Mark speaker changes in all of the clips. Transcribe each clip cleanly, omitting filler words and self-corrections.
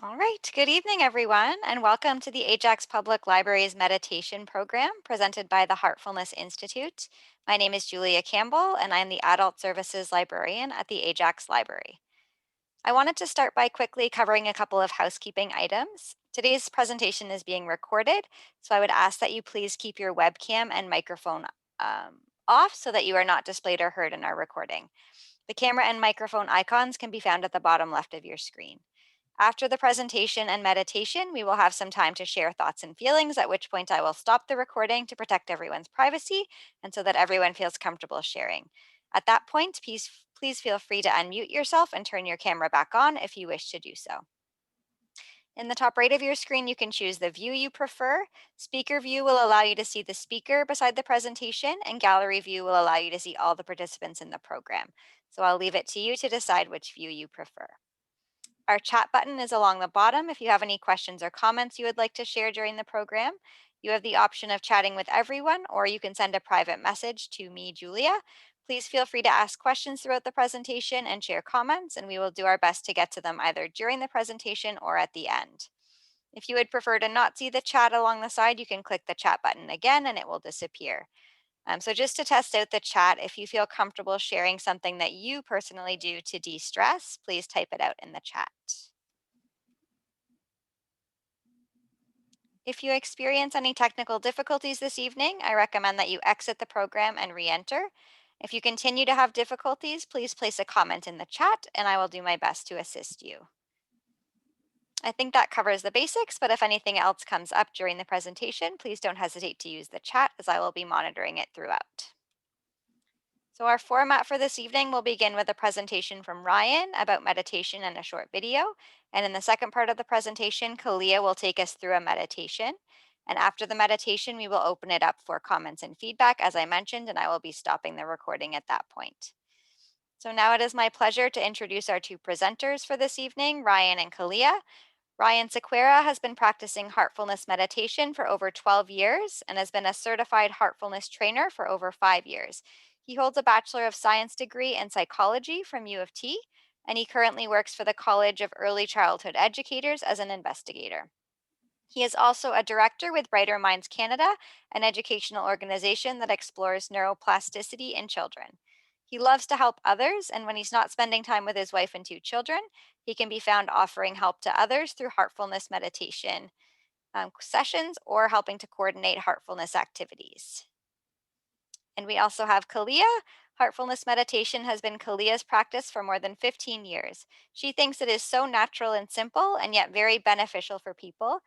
Speaker 1: All right, good evening, everyone, and welcome to the Ajax Public Library's meditation program presented by the Heartfulness Institute. My name is Julia Campbell, and I'm the Adult Services Librarian at the Ajax Library. I wanted to start by quickly covering a couple of housekeeping items. Today's presentation is being recorded, so I would ask that you please keep your webcam and microphone off so that you are not displayed or heard in our recording. The camera and microphone icons can be found at the bottom left of your screen. After the presentation and meditation, we will have some time to share thoughts and feelings, at which point I will stop the recording to protect everyone's privacy and so that everyone feels comfortable sharing. At that point, please feel free to unmute yourself and turn your camera back on if you wish to do so. In the top right of your screen, you can choose the view you prefer. Speaker view will allow you to see the speaker beside the presentation, and gallery view will allow you to see all the participants in the program. So I'll leave it to you to decide which view you prefer. Our chat button is along the bottom. If you have any questions or comments you would like to share during the program, you have the option of chatting with everyone, or you can send a private message to me, Julia. Please feel free to ask questions throughout the presentation and share comments, and we will do our best to get to them either during the presentation or at the end. If you would prefer to not see the chat along the side, you can click the chat button again and it will disappear. So just to test out the chat, if you feel comfortable sharing something that you personally do to de-stress, please type it out in the chat. If you experience any technical difficulties this evening, I recommend that you exit the program and re-enter. If you continue to have difficulties, please place a comment in the chat and I will do my best to assist you. I think that covers the basics, but if anything else comes up during the presentation, please don't hesitate to use the chat as I will be monitoring it throughout. So our format for this evening will begin with a presentation from Ryan about meditation and a short video. And in the second part of the presentation, Kalia will take us through a meditation. And after the meditation, we will open it up for comments and feedback, as I mentioned, and I will be stopping the recording at that point. So now it is my pleasure to introduce our two presenters for this evening, Ryan and Kalia. Ryan Sequeira has been practicing heartfulness meditation for over 12 years and has been a certified heartfulness trainer for over 5 years. He holds a Bachelor of Science degree in psychology from U of T, and he currently works for the College of Early Childhood Educators as an investigator. He is also a director with Brighter Minds Canada, an educational organization that explores neuroplasticity in children. He loves to help others, and when he's not spending time with his wife and 2 children, he can be found offering help to others through heartfulness meditation sessions or helping to coordinate heartfulness activities. And we also have Kalia. Heartfulness meditation has been Kalia's practice for more than 15 years. She thinks it is so natural and simple and yet very beneficial for people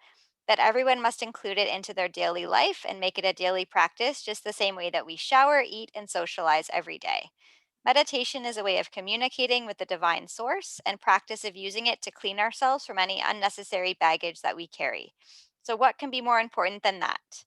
Speaker 1: that everyone must include it into their daily life and make it a daily practice, just the same way that we shower, eat, and socialize every day. Meditation is a way of communicating with the divine source and practice of using it to clean ourselves from any unnecessary baggage that we carry. So, what can be more important than that?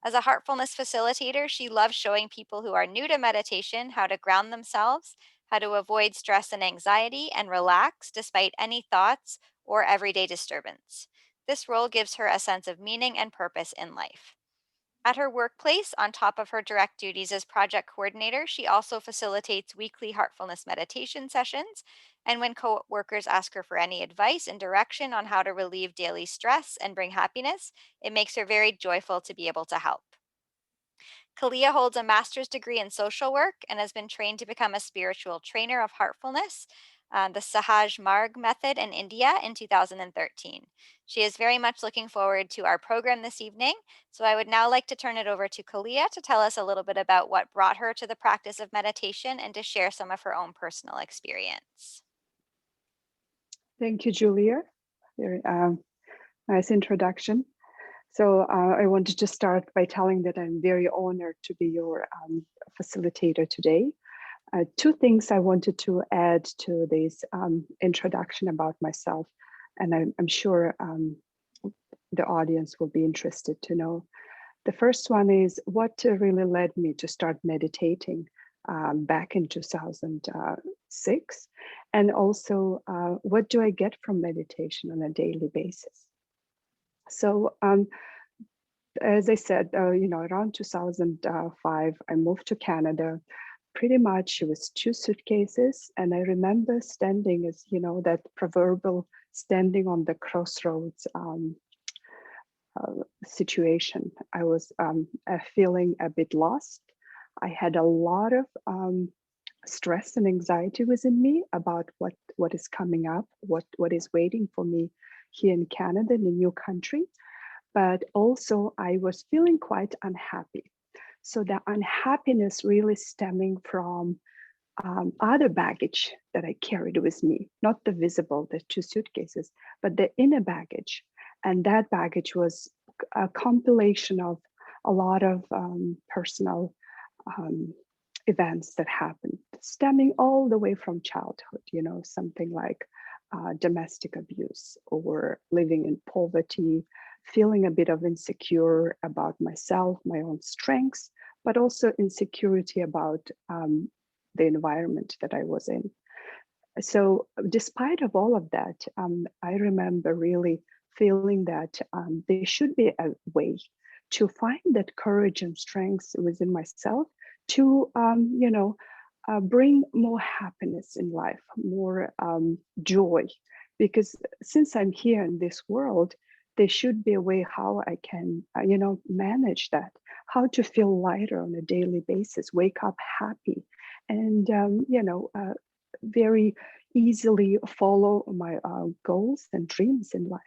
Speaker 1: As a heartfulness facilitator, she loves showing people who are new to meditation how to ground themselves, how to avoid stress and anxiety, and relax despite any thoughts or everyday disturbance. This role gives her a sense of meaning and purpose in life. At her workplace, on top of her direct duties as project coordinator, she also facilitates weekly heartfulness meditation sessions. And when coworkers ask her for any advice and direction on how to relieve daily stress and bring happiness, it makes her very joyful to be able to help. Kalia holds a master's degree in social work and has been trained to become a spiritual trainer of heartfulness, the Sahaj Marg method in India in 2013. She is very much looking forward to our program this evening. So I would now like to turn it over to Kalia to tell us a little bit about what brought her to the practice of meditation and to share some of her own personal experience.
Speaker 2: Thank you, Julia. Very nice introduction. So I wanted to start by telling that I'm very honored to be your facilitator today. 2 things I wanted to add to this introduction about myself, and I'm sure the audience will be interested to know. The first one is what really led me to start meditating back in 2006, and also what do I get from meditation on a daily basis. So as I said, around 2005, I moved to Canada. pretty much, it was 2 suitcases. And I remember standing as, you know, that proverbial standing on the crossroads situation. I was feeling a bit lost. I had a lot of stress and anxiety within me about what is coming up, what is waiting for me here in Canada, in a new country. But also I was feeling quite unhappy. So the unhappiness really stemming from other baggage that I carried with me, not the visible, the 2 suitcases, but the inner baggage. And that baggage was a compilation of a lot of personal events that happened, stemming all the way from childhood, you know, something like domestic abuse or living in poverty, feeling a bit of insecure about myself, my own strengths, but also insecurity about the environment that I was in. So despite of all of that, I remember really feeling that there should be a way to find that courage and strength within myself to, you know, bring more happiness in life, more joy. Because since I'm here in this world, there should be a way how I can, you know, manage that, how to feel lighter on a daily basis, wake up happy, and, you know, very easily follow my goals and dreams in life.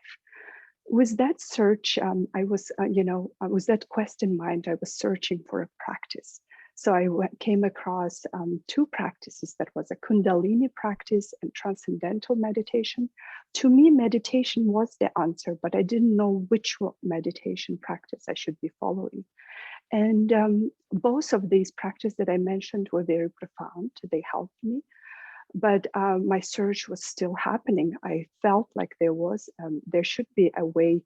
Speaker 2: With that search, I was, you know, with that quest in mind, I was searching for a practice. So I came across 2 practices. That was a Kundalini practice and transcendental meditation. To me, meditation was the answer, but I didn't know which meditation practice I should be following. And both of these practices that I mentioned were very profound. They helped me. But my search was still happening. I felt like there should be a way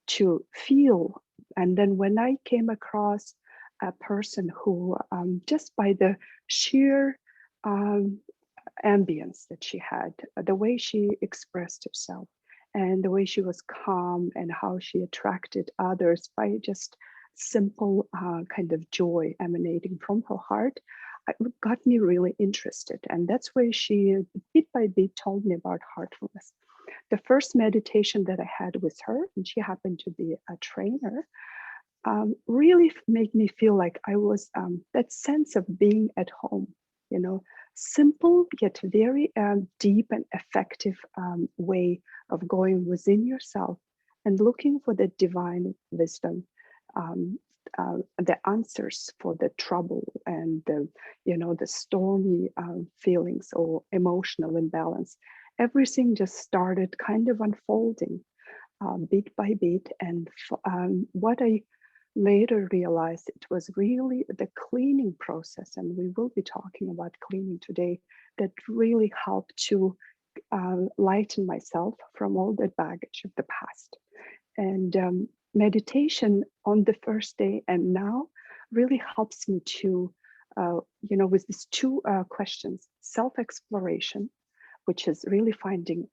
Speaker 2: to feel. And then when I came across a person who, just by the sheer ambience that she had, the way she expressed herself, and the way she was calm, and how she attracted others by just simple kind of joy emanating from her heart, it got me really interested. And that's where she, bit by bit, told me about heartfulness. The first meditation that I had with her, and she happened to be a trainer, really made me feel like I was that sense of being at home, you know, simple yet very deep and effective way of going within yourself and looking for the divine wisdom, the answers for the trouble and the, you know, the stormy feelings or emotional imbalance. Everything just started kind of unfolding bit by bit. And what I later realized, it was really the cleaning process, and we will be talking about cleaning today, that really helped to lighten myself from all the baggage of the past. And meditation on the first day and now really helps me to, you know, with these 2 questions: self-exploration, which is really finding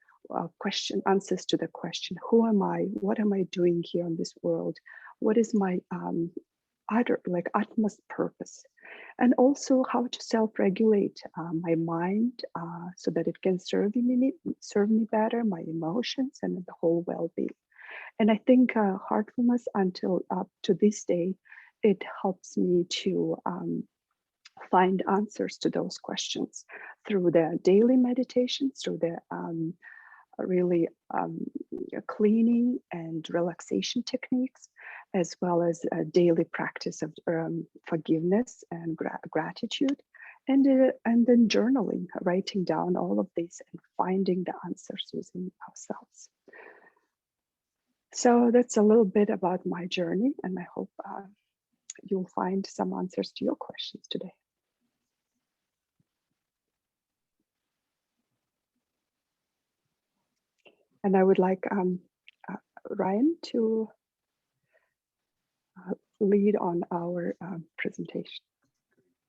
Speaker 2: answers to the question, who am I? What am I doing here in this world? What is my utmost purpose? And also how to self-regulate my mind so that it can serve me better, my emotions, and the whole well-being. And I think heartfulness, until up to this day, it helps me to find answers to those questions through the daily meditation, through the really cleaning and relaxation techniques, as well as a daily practice of forgiveness and gratitude, and then journaling, writing down all of this and finding the answers within ourselves. So that's a little bit about my journey, and I hope you'll find some answers to your questions today. And I would like Ryan to lead on our presentation.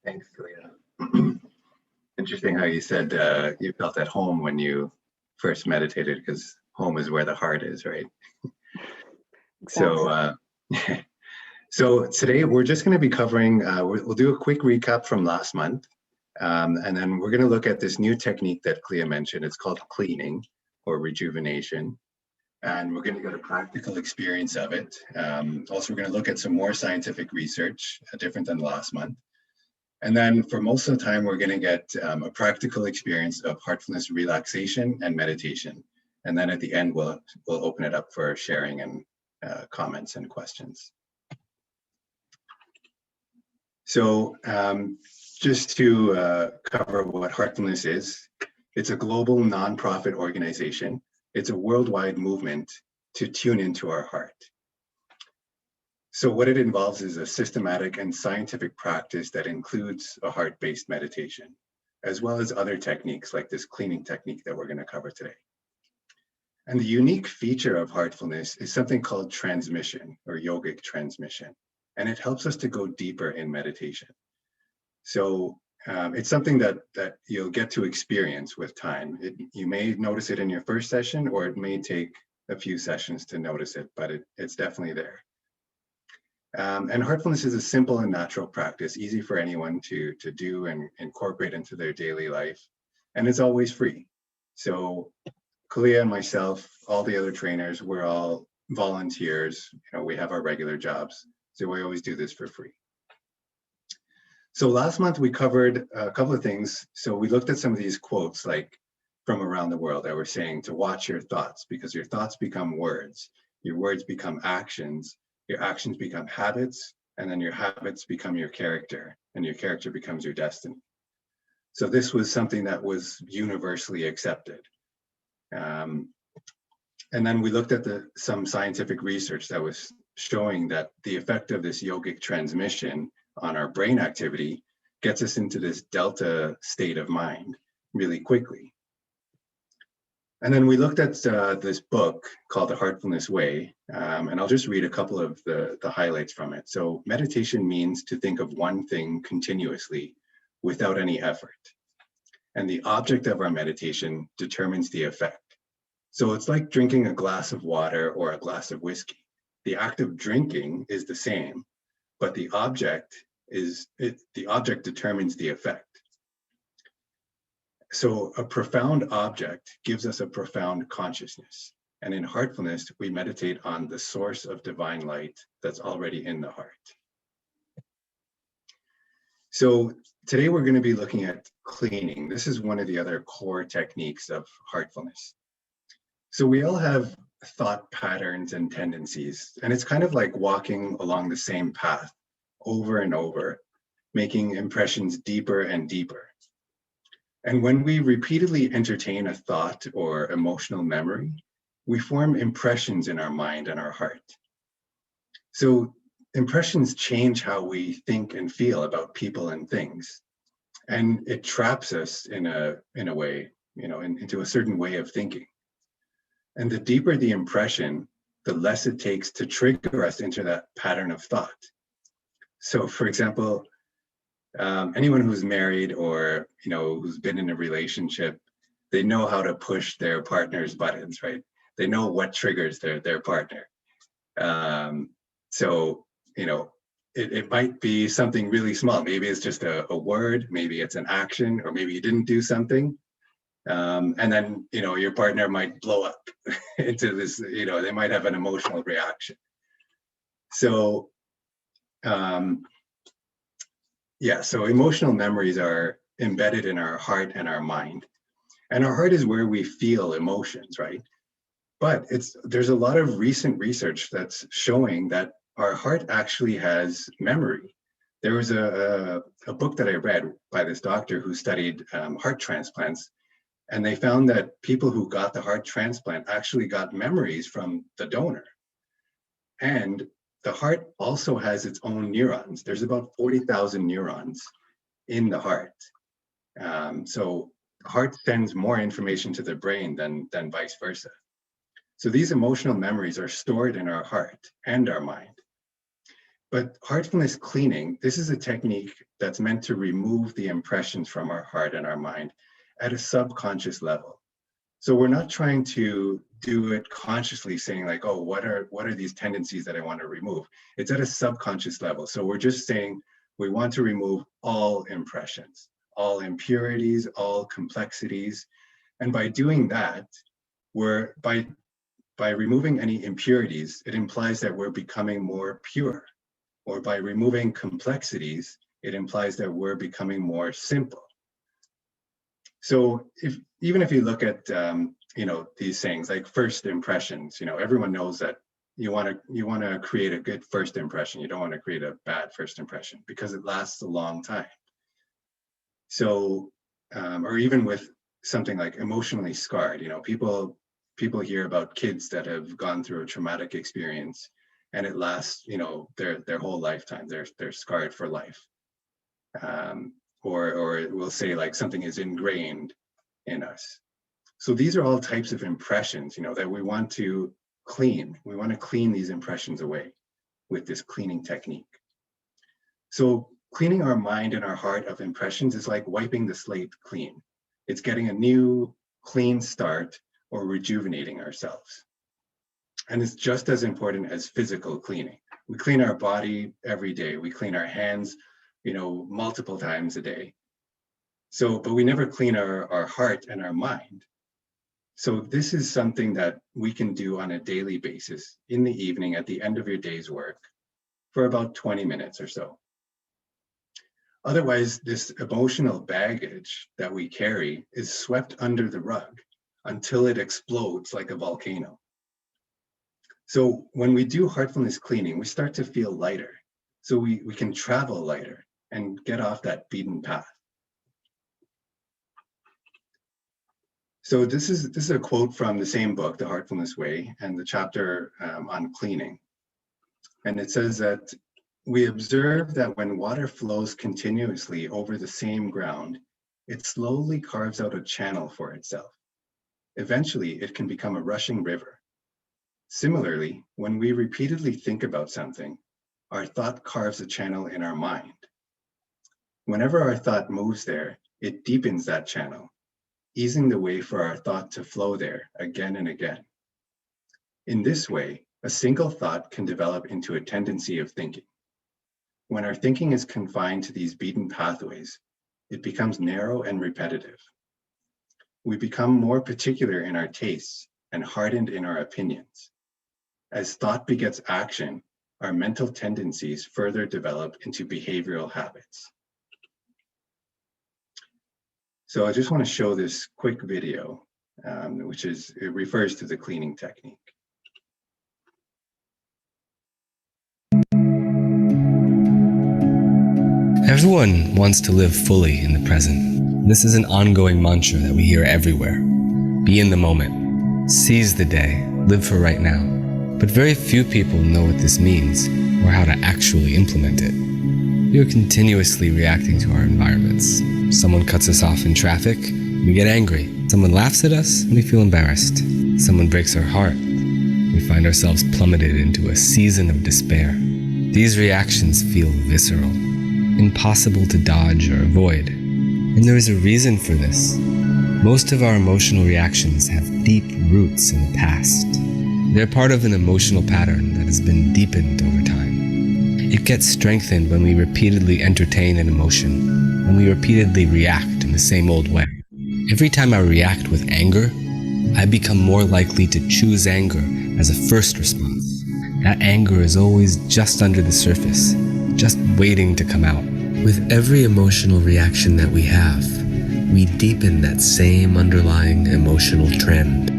Speaker 3: Thanks, Kalia. Interesting how you said you felt at home when you first meditated, because home is where the heart is, right? Exactly. So today we're just going to be covering, we'll do a quick recap from last month, And then we're going to look at this new technique that Kalia mentioned. It's called cleaning or rejuvenation. And we're going to get a practical experience of it. Also, we're going to look at some more scientific research, different than last month. And then for most of the time, we're going to get a practical experience of heartfulness relaxation and meditation. And then at the end, we'll open it up for sharing and comments and questions. So just to cover what Heartfulness is, it's a global nonprofit organization. It's a worldwide movement to tune into our heart. So what it involves is a systematic and scientific practice that includes a heart-based meditation, as well as other techniques like this cleaning technique that we're going to cover today. And the unique feature of Heartfulness is something called transmission or yogic transmission, and it helps us to go deeper in meditation. So it's something that you'll get to experience with time. You may notice it in your first session, or it may take a few sessions to notice it, but it's definitely there. And Heartfulness is a simple and natural practice, easy for anyone to do and incorporate into their daily life. And it's always free. So Kalia and myself, all the other trainers, we're all volunteers. You know, we have our regular jobs. So we always do this for free. So last month we covered a couple of things. So we looked at some of these quotes like from around the world that were saying to watch your thoughts, because your thoughts become words, your words become actions, your actions become habits, and then your habits become your character, and your character becomes your destiny. So this was something that was universally accepted. And then we looked at some scientific research that was showing that the effect of this yogic transmission on our brain activity gets us into this delta state of mind really quickly. And then we looked at this book called The Heartfulness Way, and I'll just read a couple of the highlights from it. So meditation means to think of one thing continuously without any effort. And the object of our meditation determines the effect. So it's like drinking a glass of water or a glass of whiskey. The act of drinking is the same, but the object determines the effect. So a profound object gives us a profound consciousness. And in Heartfulness, we meditate on the source of divine light that's already in the heart. So today we're going to be looking at cleaning. This is one of the other core techniques of Heartfulness. So we all have thought patterns and tendencies, and it's kind of like walking along the same path over and over, making impressions deeper and deeper. And when we repeatedly entertain a thought or emotional memory, we form impressions in our mind and our heart. So impressions change how we think and feel about people and things. And it traps us in a way, into a certain way of thinking. And the deeper the impression, the less it takes to trigger us into that pattern of thought. So for example, anyone who's married or who's been in a relationship, they know how to push their partner's buttons, right? They know what triggers their partner. So it might be something really small. Maybe it's just a word, maybe it's an action, or maybe you didn't do something. And then your partner might blow up into this, they might have an emotional reaction. So so emotional memories are embedded in our heart and our mind. And our heart is where we feel emotions, right? But there's a lot of recent research that's showing that our heart actually has memory. There was a book that I read by this doctor who studied heart transplants, and they found that people who got the heart transplant actually got memories from the donor. And the heart also has its own neurons. There's about 40,000 neurons in the heart. So the heart sends more information to the brain than vice versa. So these emotional memories are stored in our heart and our mind. But Heartfulness Cleaning, this is a technique that's meant to remove the impressions from our heart and our mind at a subconscious level. So we're not trying to do it consciously saying like, oh, what are these tendencies that I want to remove? It's at a subconscious level. So we're just saying we want to remove all impressions, all impurities, all complexities. And by doing that, by removing any impurities, it implies that we're becoming more pure. Or by removing complexities, it implies that we're becoming more simple. So even if you look at these things like first impressions, everyone knows that you want to create a good first impression. You don't want to create a bad first impression because it lasts a long time. So, or even with something like emotionally scarred, people hear about kids that have gone through a traumatic experience and it lasts, their whole lifetime. They're scarred for life. Or we'll say like something is ingrained in us. So these are all types of impressions, that we want to clean. We want to clean these impressions away with this cleaning technique. So cleaning our mind and our heart of impressions is like wiping the slate clean. It's getting a new clean start or rejuvenating ourselves. And it's just as important as physical cleaning. We clean our body every day. We clean our hands, multiple times a day. So, but we never clean our heart and our mind. So this is something that we can do on a daily basis in the evening at the end of your day's work for about 20 minutes or so. Otherwise, this emotional baggage that we carry is swept under the rug until it explodes like a volcano. So when we do heartfulness cleaning, we start to feel lighter. So we can travel lighter and get off that beaten path. So this is a quote from the same book, The Heartfulness Way, and the chapter on cleaning. And it says that we observe that when water flows continuously over the same ground, it slowly carves out a channel for itself. Eventually, it can become a rushing river. Similarly, when we repeatedly think about something, our thought carves a channel in our mind. Whenever our thought moves there, it deepens that channel, easing the way for our thought to flow there again and again. In this way, a single thought can develop into a tendency of thinking. When our thinking is confined to these beaten pathways, it becomes narrow and repetitive. We become more particular in our tastes and hardened in our opinions. As thought begets action, our mental tendencies further develop into behavioral habits. So I just want to show this quick video, it refers to the cleaning technique.
Speaker 4: Everyone wants to live fully in the present. This is an ongoing mantra that we hear everywhere. Be in the moment, seize the day, live for right now. But very few people know what this means or how to actually implement it. We are continuously reacting to our environments. Someone cuts us off in traffic, we get angry. Someone laughs at us, we feel embarrassed. Someone breaks our heart, we find ourselves plummeted into a season of despair. These reactions feel visceral, impossible to dodge or avoid. And there is a reason for this. Most of our emotional reactions have deep roots in the past. They're part of an emotional pattern that has been deepened over time. It gets strengthened when we repeatedly entertain an emotion, when we repeatedly react in the same old way. Every time I react with anger, I become more likely to choose anger as a first response. That anger is always just under the surface, just waiting to come out. With every emotional reaction that we have, we deepen that same underlying emotional trend.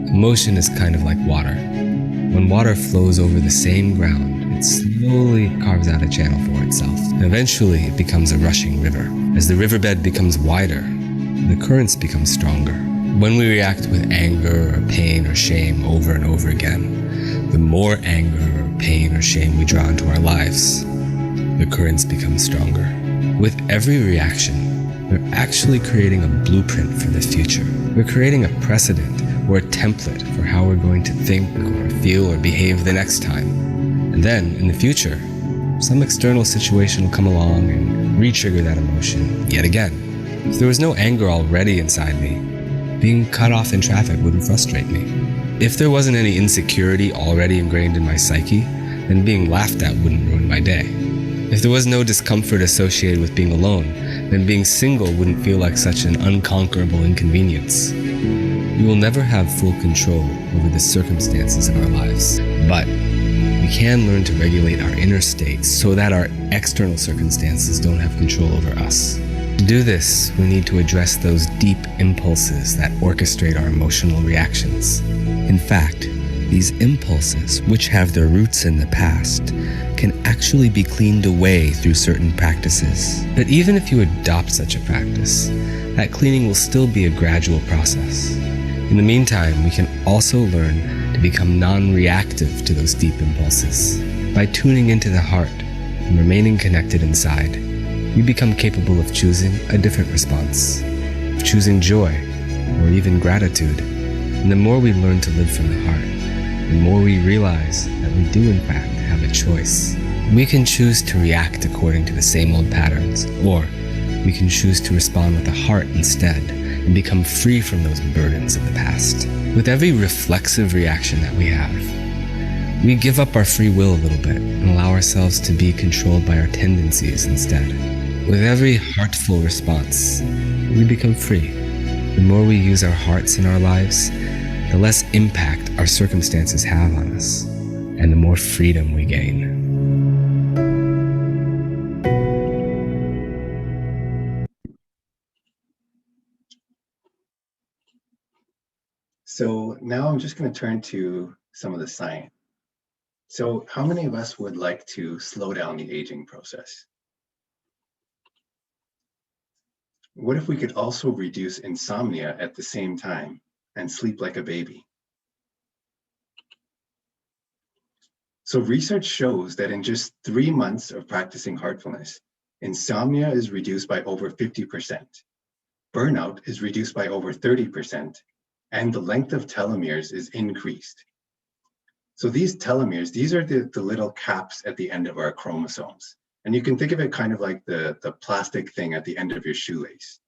Speaker 4: Emotion is kind of like water. When water flows over the same ground, it slowly carves out a channel for itself. And eventually, it becomes a rushing river. As the riverbed becomes wider, the currents become stronger. When we react with anger or pain or shame over and over again, the more anger or pain or shame we draw into our lives, the currents become stronger. With every reaction, we're actually creating a blueprint for the future. We're creating a precedent or a template for how we're going to think or feel or behave the next time. And then, in the future, some external situation will come along and re-trigger that emotion yet again. If there was no anger already inside me, being cut off in traffic wouldn't frustrate me. If there wasn't any insecurity already ingrained in my psyche, then being laughed at wouldn't ruin my day. If there was no discomfort associated with being alone, then being single wouldn't feel like such an unconquerable inconvenience. We will never have full control over the circumstances of our lives, but we can learn to regulate our inner state so that our external circumstances don't have control over us. To do this, we need to address those deep impulses that orchestrate our emotional reactions. In fact, these impulses, which have their roots in the past, can actually be cleaned away through certain practices. But even if you adopt such a practice, that cleaning will still be a gradual process. In the meantime, we can also learn to become non-reactive to those deep impulses. By tuning into the heart and remaining connected inside, we become capable of choosing a different response, of choosing joy or even gratitude. And the more we learn to live from the heart, the more we realize that we do in fact have a choice. We can choose to react according to the same old patterns, or we can choose to respond with the heart instead and become free from those burdens of the past. With every reflexive reaction that we have, we give up our free will a little bit and allow ourselves to be controlled by our tendencies instead. With every heartful response, we become free. The more we use our hearts in our lives, the less impact our circumstances have on us, and the more freedom we gain.
Speaker 3: So now I'm just going to turn to some of the science. So how many of us would like to slow down the aging process? What if we could also reduce insomnia at the same time and sleep like a baby? So research shows that in just 3 months of practicing heartfulness, insomnia is reduced by over 50%, burnout is reduced by over 30%, and the length of telomeres is increased. So these telomeres, these are the little caps at the end of our chromosomes. And you can think of it kind of like the plastic thing at the end of your shoelace.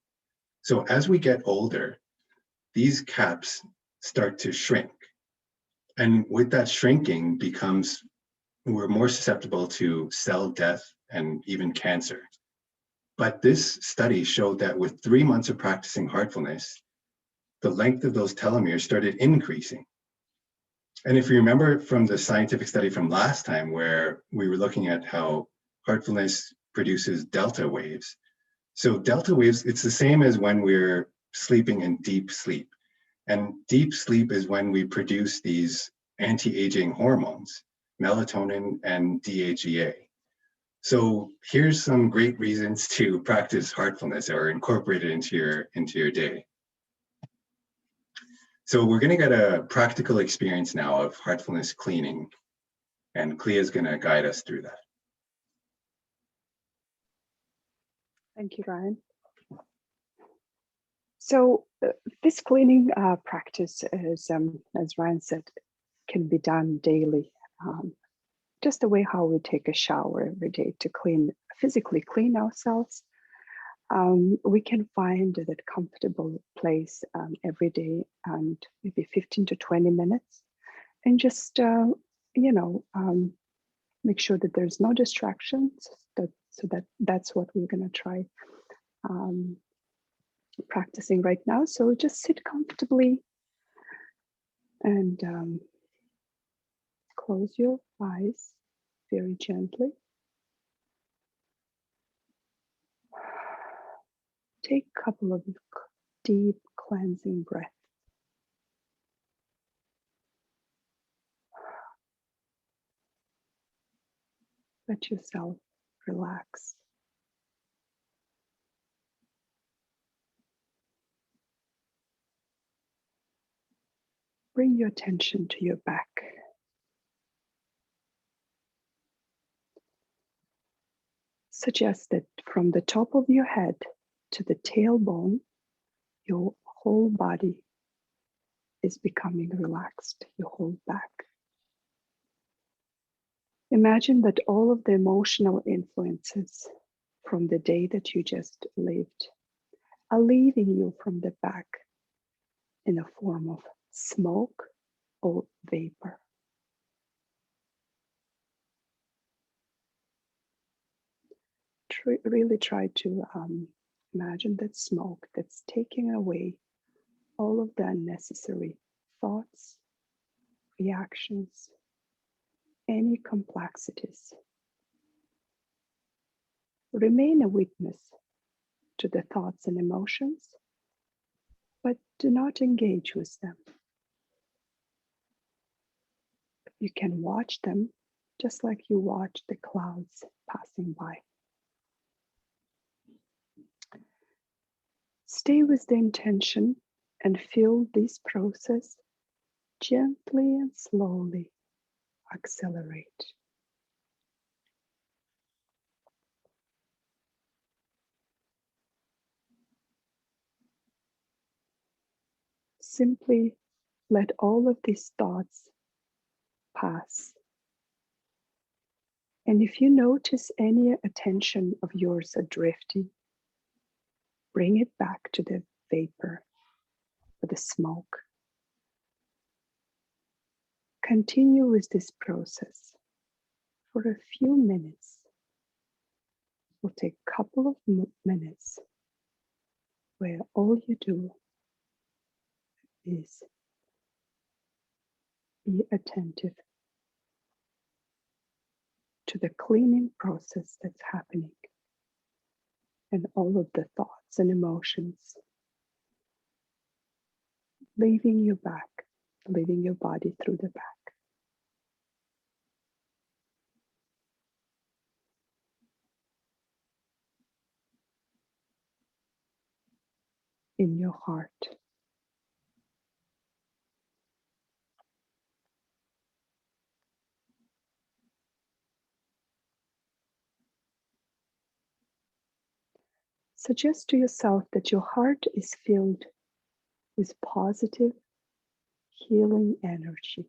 Speaker 3: So as we get older, these caps start to shrink. And with that shrinking we're more susceptible to cell death and even cancer. But this study showed that with 3 months of practicing heartfulness, the length of those telomeres started increasing. And if you remember from the scientific study from last time, where we were looking at how heartfulness produces delta waves. So delta waves, it's the same as when we're sleeping in deep sleep. And deep sleep is when we produce these anti-aging hormones, melatonin and DHEA. So here's some great reasons to practice heartfulness or incorporate it into your day. So we're going to get a practical experience now of heartfulness cleaning, and Kalia is going to guide us through that.
Speaker 2: Thank you, Ryan. So this cleaning practice is, as Ryan said, can be done daily. Just the way how we take a shower every day to physically clean ourselves. We can find that comfortable place every day and maybe 15 to 20 minutes, and just, make sure that there's no distractions. That's what we're going to try practicing right now. So just sit comfortably and close your eyes very gently. Take a couple of deep cleansing breaths. Let yourself relax. Bring your attention to your back. Suggest that from the top of your head to the tailbone, your whole body is becoming relaxed, your whole back. Imagine that all of the emotional influences from the day that you just lived are leaving you from the back in the form of smoke or vapor. Really try to Imagine that smoke that's taking away all of the unnecessary thoughts, reactions, any complexities. Remain a witness to the thoughts and emotions, but do not engage with them. You can watch them just like you watch the clouds passing by. Stay with the intention and feel this process gently and slowly accelerate. Simply let all of these thoughts pass. And if you notice any attention of yours adrifting, bring it back to the vapor or the smoke. Continue with this process for a few minutes. We'll take a couple of minutes where all you do is be attentive to the cleaning process that's happening and all of the thoughts and emotions leaving you back, leaving your body through the back. In your heart. Suggest to yourself that your heart is filled with positive, healing energy.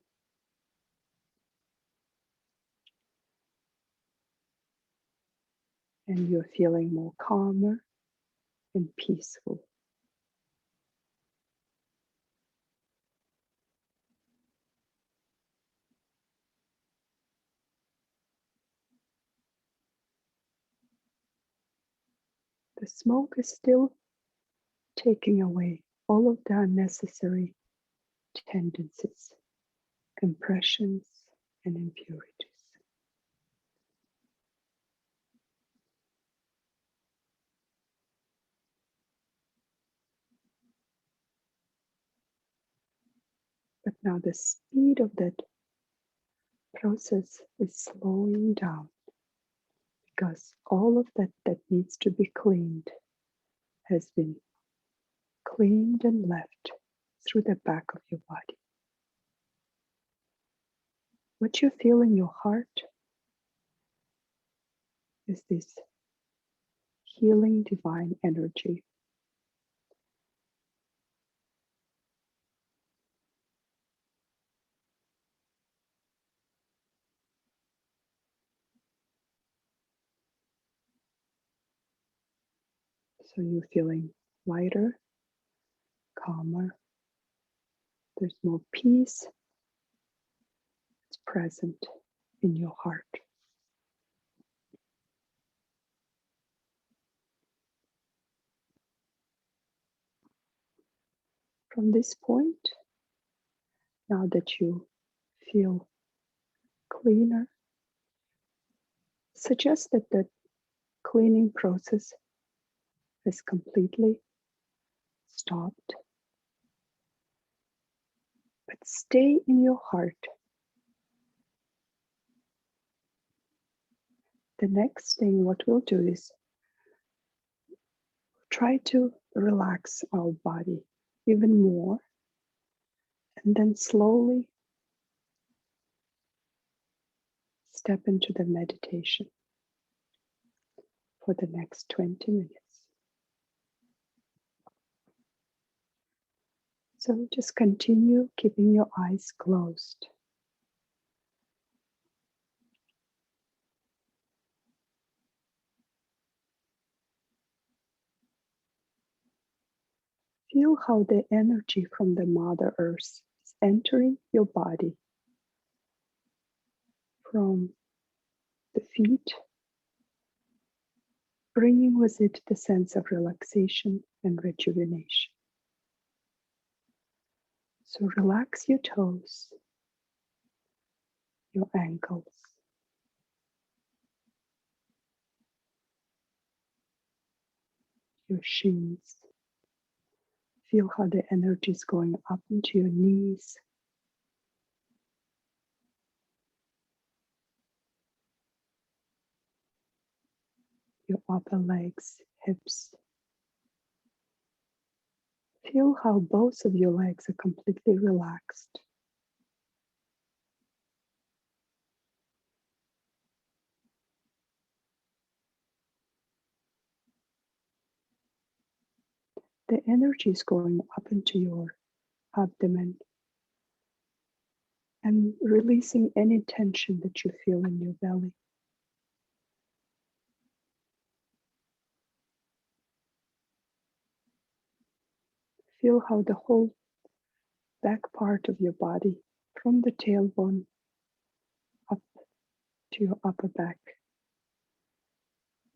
Speaker 2: And you're feeling more calmer and peaceful. The smoke is still taking away all of the unnecessary tendencies, impressions, and impurities. But now the speed of that process is slowing down because all of that needs to be cleaned has been cleaned and left through the back of your body. What you feel in your heart is this healing divine energy. So you're feeling lighter, calmer. There's more peace. It's present in your heart. From this point, now that you feel cleaner, suggest that the cleaning process has completely stopped. But stay in your heart. The next thing what we'll do is try to relax our body even more, and then slowly step into the meditation for the next 20 minutes. So just continue keeping your eyes closed. Feel how the energy from the Mother Earth is entering your body from the feet bringing with it the sense of relaxation and rejuvenation. So relax your toes, your ankles, your shins. Feel how the energy is going up into your knees, your upper legs, hips. Feel how both of your legs are completely relaxed. The energy is going up into your abdomen and releasing any tension that you feel in your belly. Feel how the whole back part of your body, from the tailbone up to your upper back,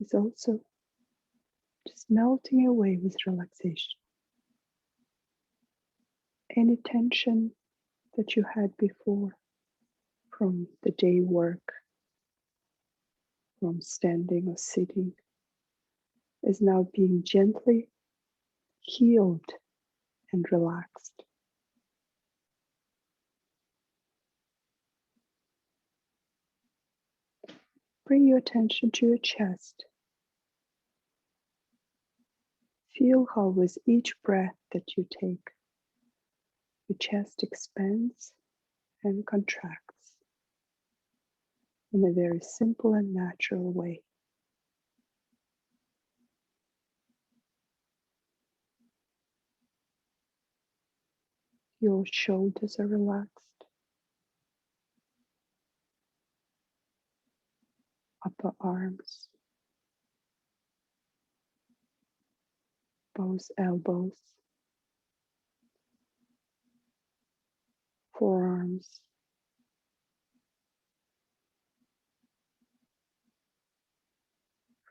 Speaker 2: is also just melting away with relaxation. Any tension that you had before from the day work, from standing or sitting, is now being gently healed and relaxed. Bring your attention to your chest. Feel how with each breath that you take, your chest expands and contracts in a very simple and natural way. Your shoulders are relaxed, upper arms, both elbows, forearms,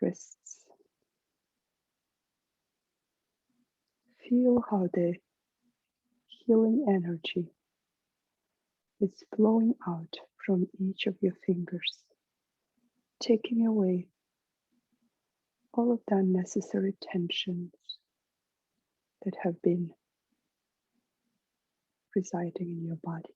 Speaker 2: wrists. Feel how the healing energy is flowing out from each of your fingers, taking away all of the unnecessary tensions that have been residing in your body.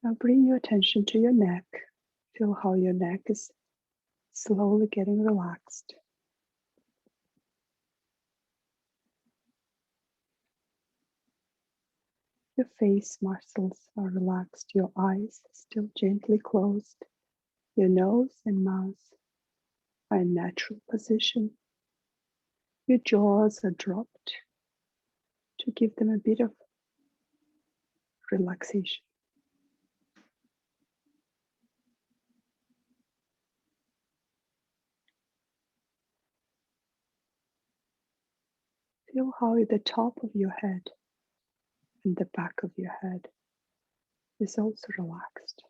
Speaker 2: Now bring your attention to your neck. Feel how your neck is slowly getting relaxed. Your face muscles are relaxed, your eyes still gently closed. Your nose and mouth are in natural position. Your jaws are dropped to give them a bit of relaxation. Feel how the top of your head and the back of your head is also relaxed.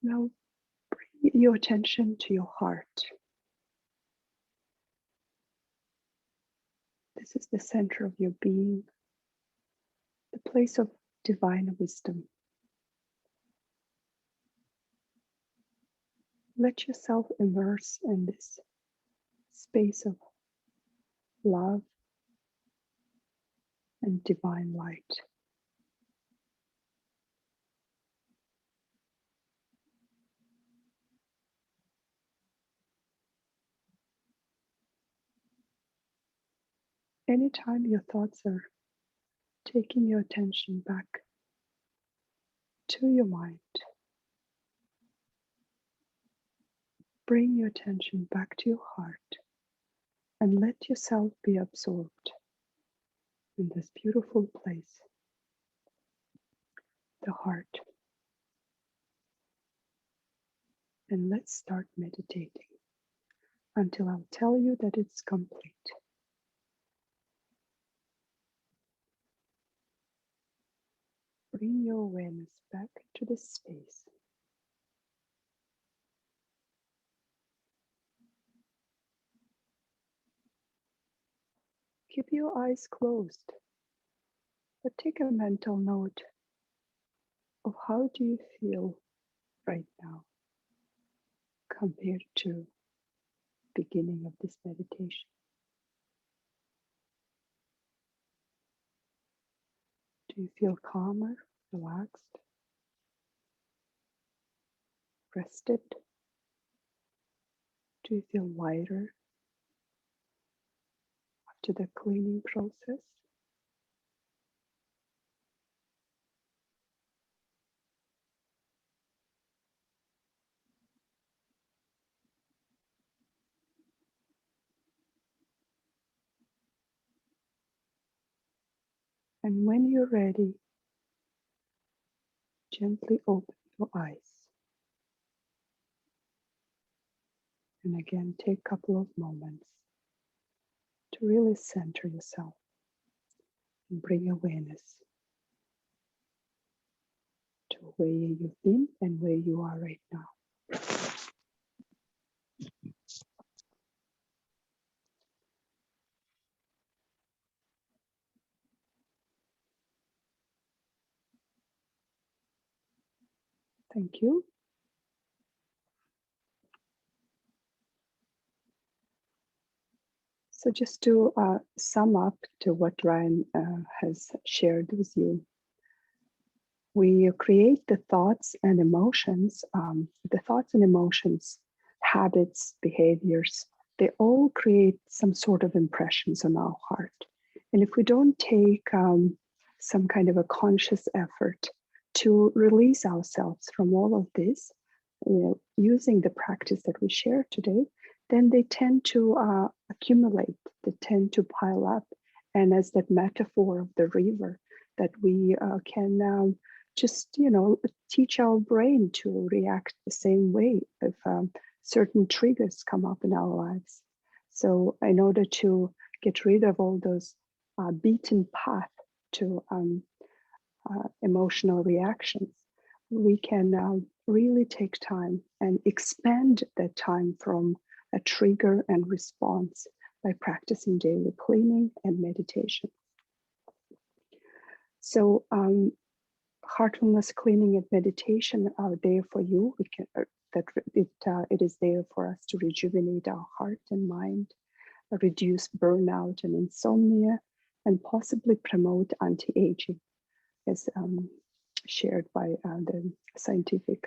Speaker 2: Now bring your attention to your heart. This is the center of your being, the place of divine wisdom. Let yourself immerse in this space of love and divine light. Anytime your thoughts are taking your attention back to your mind, bring your attention back to your heart and let yourself be absorbed in this beautiful place. the heart. And let's start meditating until I'll tell you that it's complete. Bring your awareness back to the space. Keep your eyes closed, but take a mental note of how do you feel right now compared to beginning of this meditation. Do you feel calmer, relaxed, rested? Do you feel lighter after the cleaning process? And when you're ready, gently open your eyes. And again, take a couple of moments to really center yourself and bring awareness to where you've been and where you are right now. Thank you. So just to sum up to what Ryan has shared with you, we create the thoughts and emotions, habits, behaviors, they all create some sort of impressions on our heart. And if we don't take some kind of a conscious effort to release ourselves from all of this, using the practice that we share today, then they tend to accumulate, they tend to pile up. And as that metaphor of the river, that we can just, teach our brain to react the same way if certain triggers come up in our lives. So in order to get rid of all those beaten path to emotional reactions, we can really take time and expand that time from a trigger and response by practicing daily cleaning and meditation. So Heartfulness cleaning and meditation are there for you. It is there for us to rejuvenate our heart and mind, reduce burnout and insomnia, and possibly promote anti-aging, as shared by the scientific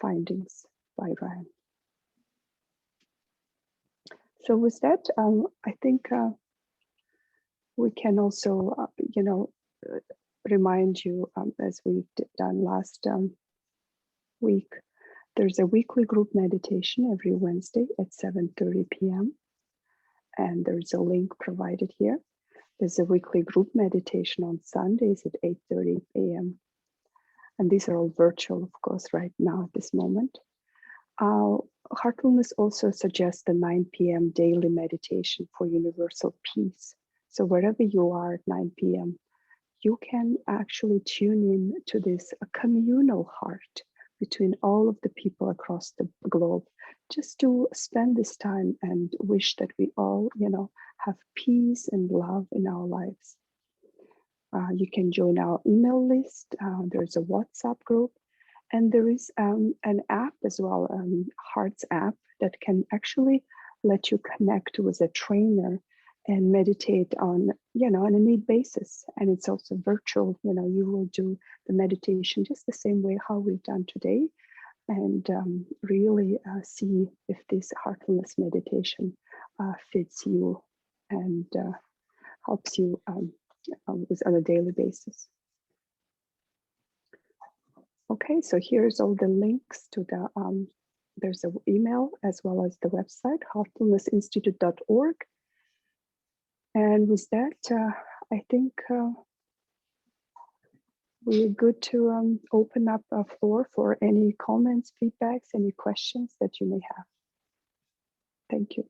Speaker 2: findings by Ryan. So with that, I think we can also, remind you, as we've done last week, there's a weekly group meditation every Wednesday at 7:30 p.m. And there's a link provided here. There's a weekly group meditation on Sundays at 8:30 a.m. And these are all virtual, of course, right now at this moment. Heartfulness also suggests the 9 p.m. daily meditation for universal peace. So wherever you are at 9 p.m., you can actually tune in to this communal heart between all of the people across the globe, just to spend this time and wish that we all, have peace and love in our lives. You can join our email list. There's a WhatsApp group, and there is an app as well, Hearts app, that can actually let you connect with a trainer and meditate on a need basis. And it's also virtual. You will do the meditation just the same way how we've done today, and really see if this heartfulness meditation fits you and helps you with on a daily basis. Okay, so here's all the links to the there's an email as well as the website, heartfulnessinstitute.org. And with that, I think we're good to open up a floor for any comments, feedbacks, any questions that you may have. Thank you.